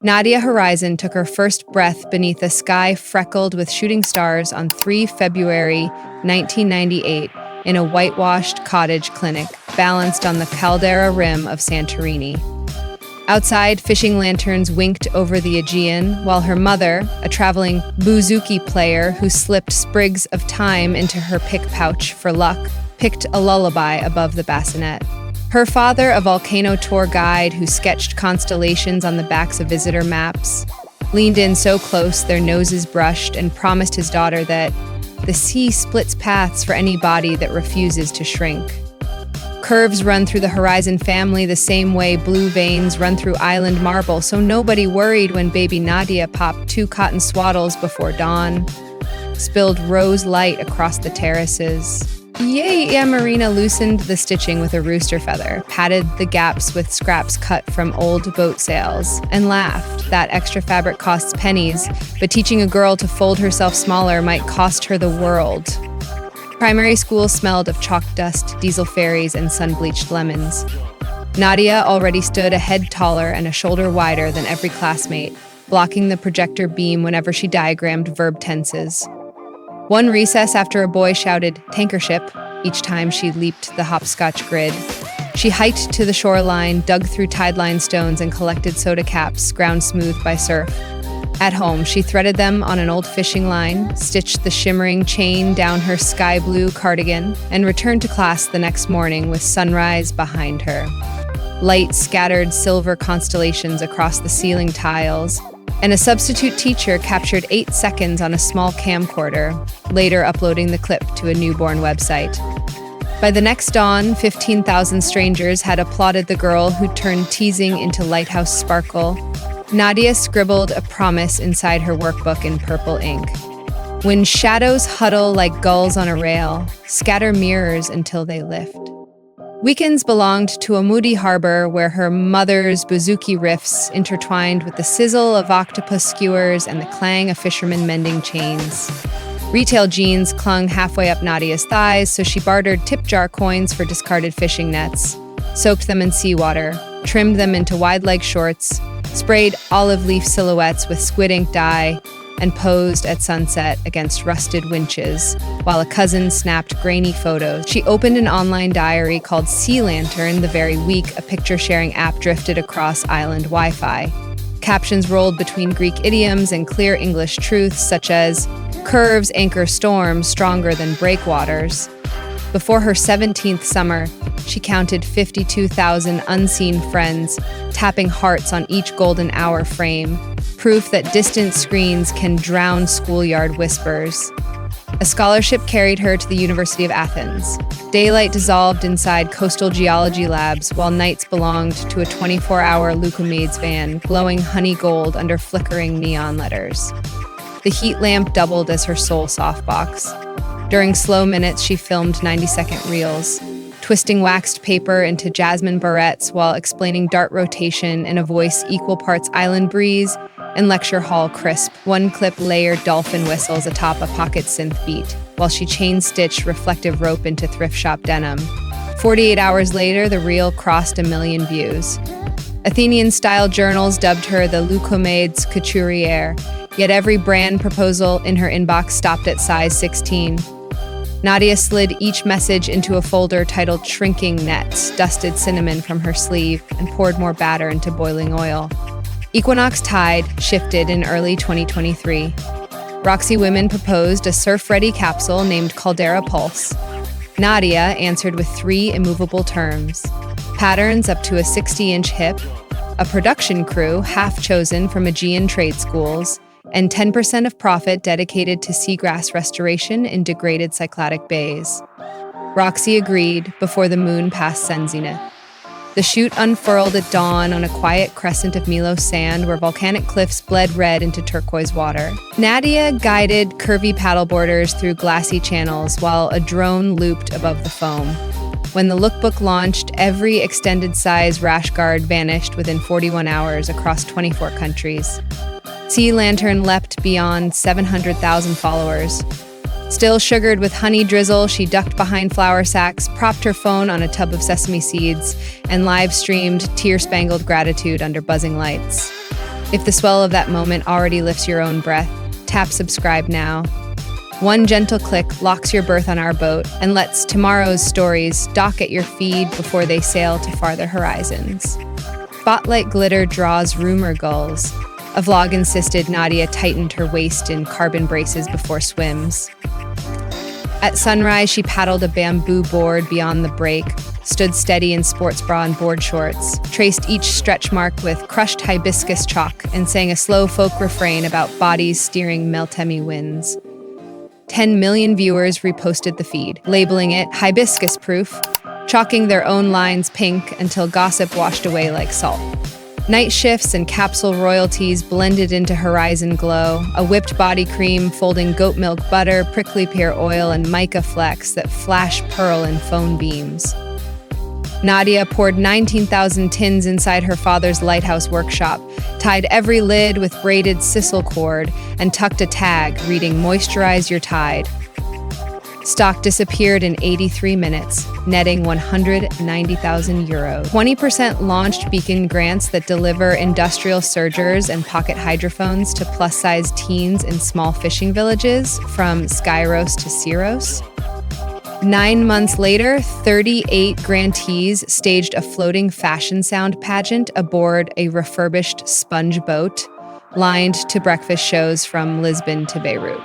Nadia Horizon took her first breath beneath a sky freckled with shooting stars on 3 February 1998 in a whitewashed cottage clinic balanced on the caldera rim of Santorini. Outside, fishing lanterns winked over the Aegean, while her mother, a traveling bouzouki player who slipped sprigs of thyme into her pick pouch for luck, picked a lullaby above the bassinet. Her father, a volcano tour guide who sketched constellations on the backs of visitor maps, leaned in so close their noses brushed and promised his daughter that the sea splits paths for any body that refuses to shrink. Curves run through the Horizon family the same way blue veins run through island marble, so nobody worried when baby Nadia popped 2 cotton swaddles before dawn, spilled rose light across the terraces. Marina loosened the stitching with a rooster feather, patted the gaps with scraps cut from old boat sails, and laughed. That extra fabric costs pennies, but teaching a girl to fold herself smaller might cost her the world. Primary school smelled of chalk dust, diesel ferries, and sun-bleached lemons. Nadia already stood a head taller and a shoulder wider than every classmate, blocking the projector beam whenever she diagrammed verb tenses. One recess after a boy shouted, "Tanker ship," each time she leaped the hopscotch grid. She hiked to the shoreline, dug through tideline stones, and collected soda caps, ground smooth by surf. At home, she threaded them on an old fishing line, stitched the shimmering chain down her sky blue cardigan, and returned to class the next morning with sunrise behind her. Light scattered silver constellations across the ceiling tiles, and a substitute teacher captured 8 seconds on a small camcorder, later uploading the clip to a newborn website. By the next dawn, 15,000 strangers had applauded the girl who turned teasing into lighthouse sparkle. Nadia scribbled a promise inside her workbook in purple ink. When shadows huddle like gulls on a rail, scatter mirrors until they lift. Weekends belonged to a moody harbor where her mother's bouzouki riffs intertwined with the sizzle of octopus skewers and the clang of fishermen mending chains. Retail jeans clung halfway up Nadia's thighs, so she bartered tip jar coins for discarded fishing nets, soaked them in seawater, trimmed them into wide-leg shorts, sprayed olive leaf silhouettes with squid ink dye, and posed at sunset against rusted winches, while a cousin snapped grainy photos. She opened an online diary called Sea Lantern the very week a picture-sharing app drifted across island Wi-Fi. Captions rolled between Greek idioms and clear English truths such as, "Curves anchor storms stronger than breakwaters." Before her 17th summer, she counted 52,000 unseen friends, tapping hearts on each golden hour frame, proof that distant screens can drown schoolyard whispers. A scholarship carried her to the University of Athens. Daylight dissolved inside coastal geology labs, while nights belonged to a 24-hour Leucomedes van, glowing honey gold under flickering neon letters. The heat lamp doubled as her soul softbox. During slow minutes, she filmed 90-second reels, twisting waxed paper into jasmine barrettes while explaining dart rotation in a voice equal parts island breeze and lecture hall crisp. One clip layered dolphin whistles atop a pocket synth beat, while she chain-stitched reflective rope into thrift shop denim. 48 hours later, the reel crossed 1 million views. Athenian-style journals dubbed her the Leucomedes couturière, yet every brand proposal in her inbox stopped at size 16. Nadia slid each message into a folder titled Shrinking Nets, dusted cinnamon from her sleeve, and poured more batter into boiling oil. Equinox tide shifted in early 2023. Roxy Women proposed a surf-ready capsule named Caldera Pulse. Nadia answered with 3 immovable terms: patterns up to a 60-inch hip, a production crew half chosen from Aegean trade schools, and 10% of profit dedicated to seagrass restoration in degraded Cycladic bays. Roxy agreed before the moon passed sun zenith. The chute unfurled at dawn on a quiet crescent of Milos sand where volcanic cliffs bled red into turquoise water. Nadia guided curvy paddleboarders through glassy channels while a drone looped above the foam. When the lookbook launched, every extended-size rash guard vanished within 41 hours across 24 countries. Sea Lantern leapt beyond 700,000 followers. Still sugared with honey drizzle, she ducked behind flour sacks, propped her phone on a tub of sesame seeds, and live-streamed tear-spangled gratitude under buzzing lights. If the swell of that moment already lifts your own breath, tap subscribe now. One gentle click locks your berth on our boat and lets tomorrow's stories dock at your feed before they sail to farther horizons. Spotlight glitter draws rumor gulls. A vlog insisted Nadia tightened her waist in carbon braces before swims. At sunrise, she paddled a bamboo board beyond the break, stood steady in sports bra and board shorts, traced each stretch mark with crushed hibiscus chalk, and sang a slow folk refrain about bodies steering Meltemi winds. 10 million viewers reposted the feed, labeling it hibiscus proof, chalking their own lines pink until gossip washed away like salt. Night shifts and capsule royalties blended into horizon glow, a whipped body cream folding goat milk butter, prickly pear oil, and mica flecks that flash pearl in phone beams. Nadia poured 19,000 tins inside her father's lighthouse workshop, tied every lid with braided sisal cord, and tucked a tag reading "Moisturize your tide." Stock disappeared in 83 minutes, netting €190,000. 20% launched beacon grants that deliver industrial surgers and pocket hydrophones to plus-size teens in small fishing villages, from Skyros to Syros. 9 months later, 38 grantees staged a floating fashion sound pageant aboard a refurbished sponge boat, lined to breakfast shows from Lisbon to Beirut.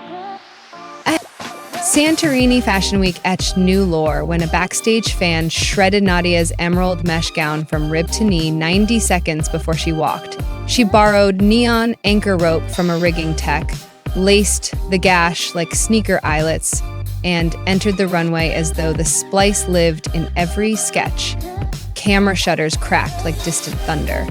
Santorini Fashion Week etched new lore when a backstage fan shredded Nadia's emerald mesh gown from rib to knee 90 seconds before she walked. She borrowed neon anchor rope from a rigging tech, laced the gash like sneaker eyelets, and entered the runway as though the splice lived in every sketch. Camera shutters cracked like distant thunder.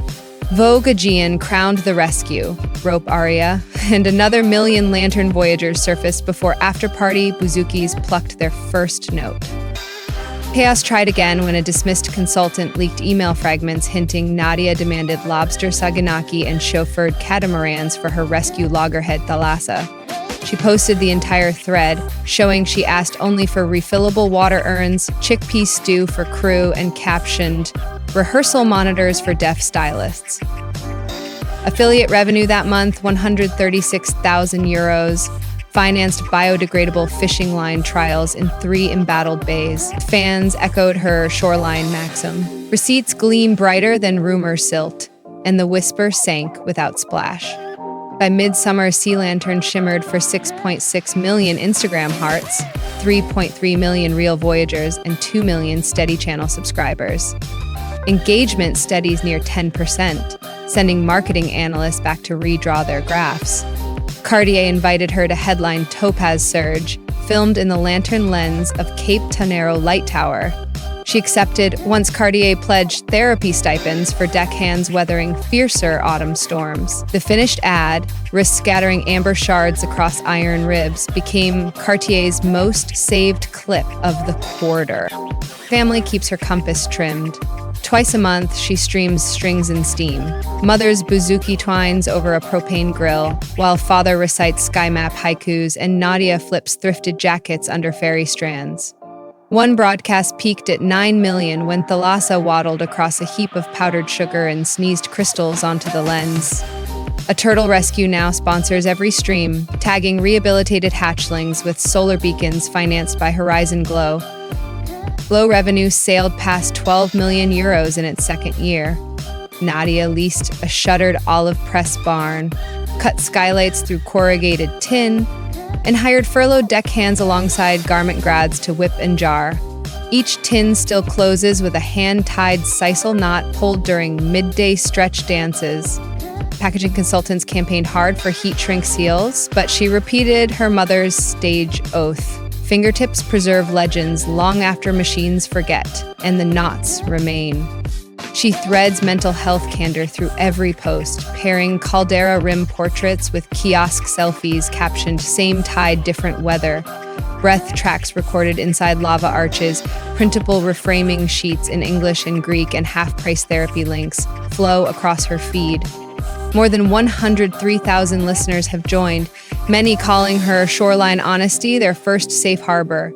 Vogue Aegean crowned the rescue, rope aria, and another million lantern voyagers surfaced before after-party bouzoukis plucked their first note. Chaos tried again when a dismissed consultant leaked email fragments hinting Nadia demanded lobster saganaki and chauffeured catamarans for her rescue loggerhead Thalassa. She posted the entire thread, showing she asked only for refillable water urns, chickpea stew for crew, and captioned, "Rehearsal monitors for deaf stylists." Affiliate revenue that month, €136,000, financed biodegradable fishing line trials in 3 embattled bays. Fans echoed her shoreline maxim. Receipts gleam brighter than rumor silt, and the whisper sank without splash. By midsummer, Sea Lantern shimmered for 6.6 million Instagram hearts, 3.3 million real voyagers, and 2 million steady channel subscribers. Engagement steadies near 10%, sending marketing analysts back to redraw their graphs. Cartier invited her to headline Topaz Surge, filmed in the lantern lens of Cape Tonero Light Tower. She accepted once Cartier pledged therapy stipends for deckhands weathering fiercer autumn storms. The finished ad, wrist scattering amber shards across iron ribs, became Cartier's most saved clip of the quarter. Family keeps her compass trimmed. Twice a month, she streams Strings and Steam. Mother's bouzouki twines over a propane grill, while father recites sky map haikus and Nadia flips thrifted jackets under ferry strands. One broadcast peaked at 9 million when Thalassa waddled across a heap of powdered sugar and sneezed crystals onto the lens. A turtle rescue now sponsors every stream, tagging rehabilitated hatchlings with solar beacons financed by Horizon Glow. Glow revenue sailed past €12 million in its second year. Nadia leased a shuttered olive press barn, cut skylights through corrugated tin, and hired furloughed deckhands alongside garment grads to whip and jar. Each tin still closes with a hand-tied sisal knot pulled during midday stretch dances. Packaging consultants campaigned hard for heat shrink seals, but she repeated her mother's stage oath. Fingertips preserve legends long after machines forget, and the knots remain. She threads mental health candor through every post, pairing caldera rim portraits with kiosk selfies captioned "Same tide, different weather," breath tracks recorded inside lava arches, printable reframing sheets in English and Greek, and half-price therapy links flow across her feed. More than 103,000 listeners have joined, many calling her shoreline honesty their first safe harbor.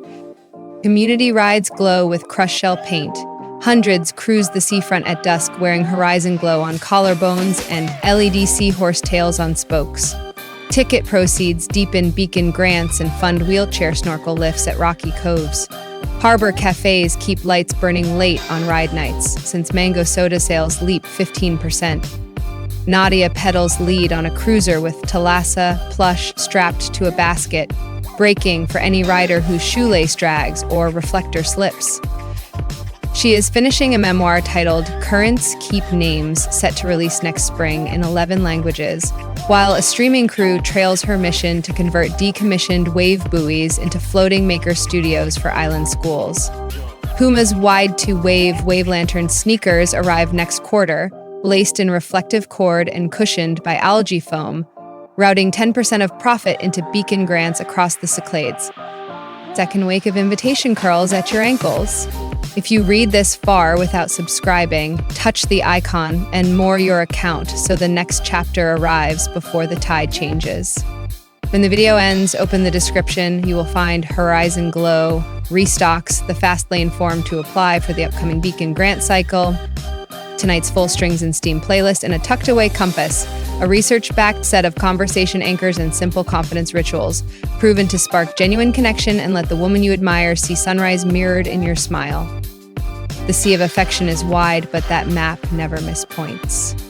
Community rides glow with crushed shell paint, Hundreds cruise the seafront at dusk wearing horizon glow on collarbones and LED seahorse tails on spokes. Ticket proceeds deepen beacon grants and fund wheelchair snorkel lifts at rocky coves. Harbor cafes keep lights burning late on ride nights, since mango soda sales leap 15%. Nadia pedals lead on a cruiser with Thalassa plush strapped to a basket, braking for any rider whose shoelace drags or reflector slips. She is finishing a memoir titled Currents Keep Names, set to release next spring in 11 languages, while a streaming crew trails her mission to convert decommissioned wave buoys into floating maker studios for island schools. Puma's wide-to-wave lantern sneakers arrive next quarter, laced in reflective cord and cushioned by algae foam, routing 10% of profit into beacon grants across the Cyclades. Second wake of invitation curls at your ankles. If you read this far without subscribing, touch the icon and moor your account so the next chapter arrives before the tide changes. When the video ends, open the description. You will find Horizon Glow, restocks, the fast lane form to apply for the upcoming Beacon grant cycle, tonight's full strings and steam playlist, and a tucked away compass, a research-backed set of conversation anchors and simple confidence rituals, proven to spark genuine connection and let the woman you admire see sunrise mirrored in your smile. The sea of affection is wide, but that map never mispoints.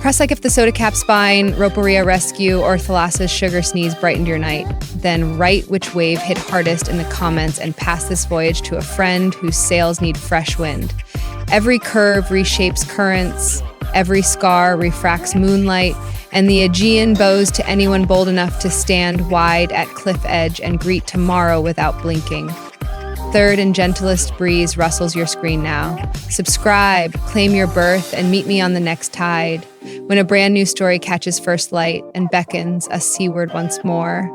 Press like if the soda cap spine, Roparia rescue, or Thalassa's sugar sneeze brightened your night. Then write which wave hit hardest in the comments and pass this voyage to a friend whose sails need fresh wind. Every curve reshapes currents, every scar refracts moonlight, and the Aegean bows to anyone bold enough to stand wide at cliff edge and greet tomorrow without blinking. Third and gentlest breeze rustles your screen now. Subscribe, claim your berth, and meet me on the next tide, when a brand new story catches first light and beckons us seaward once more.